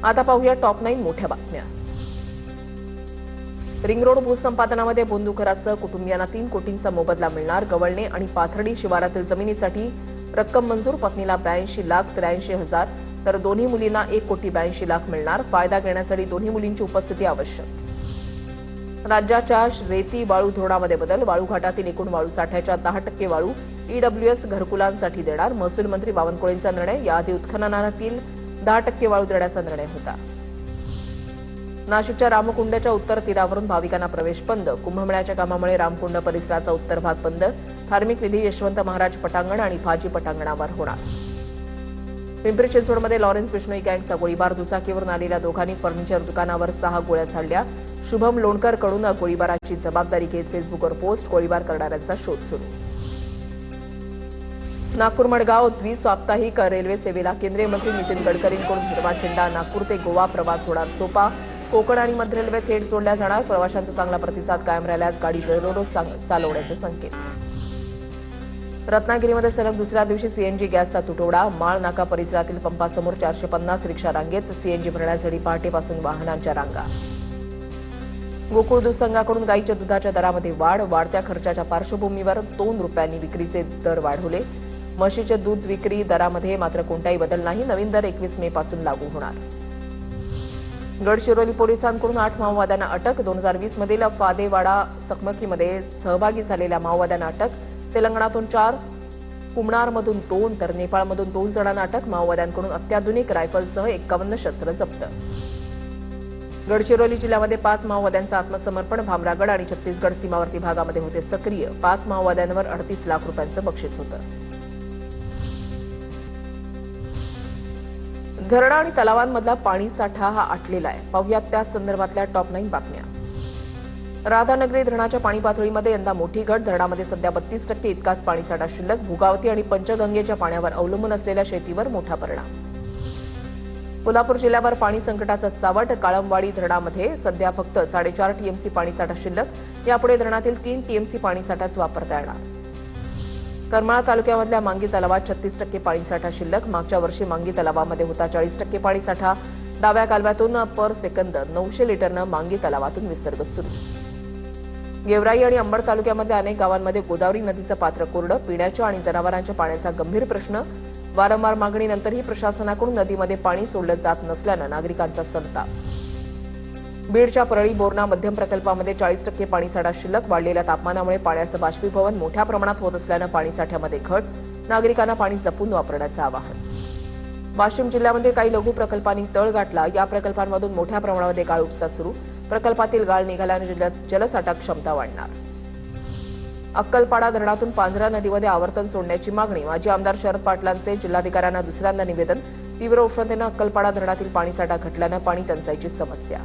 आता पाहूया टॉप 9 मोठ्या बातम्या। रिंग रोड भूसंपादनामध्ये बोंदुकरासह कुटुंबियांना 3 कोटींचा मोबदला मिळणार। गवळणे आणि पाथर्डी शिवारातील जमिनीसाठी रक्कम मंजूर। पत्नीला 82,83,000 तर दोन्ही मुलींना 1,82,00,000 मिळणार। फायदा घेण्यासाठी दोन्ही मुलींची उपस्थिती आवश्यक। राज्याच्या रेती वाळू धोरणामध्ये बदल। वाळू घाटातील एकूण वाळू साठ्याच्या 10% वाळू ईडब्ल्यूएस घरकुलांसाठी देणार। महसूल मंत्री बावनकुळेंचा निर्णय। याआधी उत्खननातील 10% वाळू देण्याचा निर्णय होता। नाशिकच्या रामकुंडच्या उत्तर तीरावरून भाविकांना प्रवेश बंद। कुंभमेळ्याच्या कामामुळे रामकुंड परिसराचा उत्तर भाग बंद। धार्मिक विधी यशवंत महाराज पटांगण आणि भाजी पटांगणावर होणार। पिंपरी चिंचवडमध्ये लॉरेन्स बिश्नोई गँगचा गोळीबार। दुचाकीवरून आलेल्या दोघांनी फर्निचर दुकानावर 6 गोळ्या झाडल्या। शुभम लोणकरकडून गोळीबाराची जबाबदारी घेत फेसबुकवर पोस्ट। गोळीबार करणाऱ्यांचा शोध सुरू। नागपूर मडगाव द्विसाप्ताहिक रेल्वे सेवेला केंद्रीय मंत्री नितीन गडकरींकडून हिरवा झेंडा। नागपूर ते गोवा प्रवास होणार सोपा। कोकण आणि मध्य रेल्वे थेट जोडल्या जाणार। प्रवाशांचा चांगला प्रतिसाद कायम राहिल्यास गाडी दररोज चालवण्याचे संकेत। रत्नागिरीमध्ये सलग दुसऱ्या दिवशी सीएनजी गॅसचा तुटवडा। माळ नाका परिसरातील पंपासमोर 450 रिक्षा रांगेत। सीएनजी भरण्यासाठी पहाटेपासून वाहनांच्या रांगा। गोकुळ दूध संघाकडून गाईच्या दुधाच्या दरामध्ये वाढ। वाढत्या खर्चाच्या पार्श्वभूमीवर 2 रुपयांनी विक्रीचे दर वाढवले। म्हशीचे दूध विक्री दरामध्ये मात्र कोणताही बदल नाही। नवीन दर 21 मे पासून लागू होणार। गडचिरोली पोलिसांकडून 8 माओवाद्यांना अटक। 2020 मधील फादेवाडा चकमकीमध्ये सहभागी झालेल्या माओवाद्यांना अटक। तेलंगणातून 4, कुमणारमधून 2 तर नेपाळमधून 2 जणांना अटक। माओवाद्यांकडून अत्याधुनिक रायफलसह 51 शस्त्र जप्त। गडचिरोली जिल्ह्यामध्ये 5 माओवाद्यांचं आत्मसमर्पण। भामरागड आणि छत्तीसगड सीमावर्ती भागामध्ये होते सक्रिय। 5 माओवाद्यांवर 38 लाख रुपयांचं बक्षीस होतं। धरणं आणि तलावांमधला पाणी साठा हा आटलेला आहे। पाहुयात त्या संदर्भातल्या टॉप 9 बातम्या। राधानगरी धरणाच्या पाणी पातळीमध्ये यंदा मोठी घट। धरणामध्ये सध्या 32% इतकाच पाणीसाठा शिल्लक। भोगावती आणि पंचगंगेच्या पाण्यावर अवलंबून असलेल्या शेतीवर मोठा परिणाम। कोल्हापूर जिल्ह्यावर पाणी संकटाचा सावट। काळमवाडी धरणामध्ये सध्या फक्त 4.5 टीएमसी पाणीसाठा शिल्लक। यापुढे धरणातील 3 टीएमसी पाणीसाठाच वापरता येणार। करमाळा तालुक्यामधल्या मांगी तलावात 36% पाणीसाठा शिल्लक। मागच्या वर्षी मांगी तलावामध्ये होता 40% पाणीसाठा। डाव्या कालव्यातून पर सेकंद 900 लिटरनं मांगी तलावातून विसर्ग सुरू। गेवराई आणि अंबड तालुक्यामधल्या अनेक गावांमध्ये गोदावरी नदीचं पात्र कोरडं। पिण्याच्या आणि जनावरांच्या पाण्याचा गंभीर प्रश्न। वारंवार मागणीनंतरही प्रशासनाकडून नदीमध्ये पाणी सोडलं जात नसल्यानं नागरिकांचा संताप। बीडच्या परळी बोरणा मध्यम प्रकल्पामध्ये 40% पाणीसाठा शिल्लक। वाढलेल्या तापमानामुळे पाण्याचं बाष्पीभवन मोठ्या प्रमाणात होत असल्यानं पाणीसाठ्यामध्ये घट। नागरिकांना पाणी जपून वापरण्याचं आवाहन। वाशिम जिल्ह्यामध्ये काही लघु प्रकल्पांनी तळ गाठला। या प्रकल्पांमधून मोठ्या प्रमाणामध्ये गाळ उपसा सुरू। प्रकल्पातील गाळ निघाल्याने जलसाठा क्षमता वाढणार। अक्कलपाडा धरणातून पांझरा नदीमध्ये आवर्तन सोडण्याची मागणी। माजी आमदार शरद पाटलांचे जिल्हाधिकाऱ्यांना दुसऱ्यांदा निवेदन। तीव्र उष्णतेनं अक्कलपाडा धरणातील पाणीसाठा घटल्यानं पाणी टंचाईची समस्या।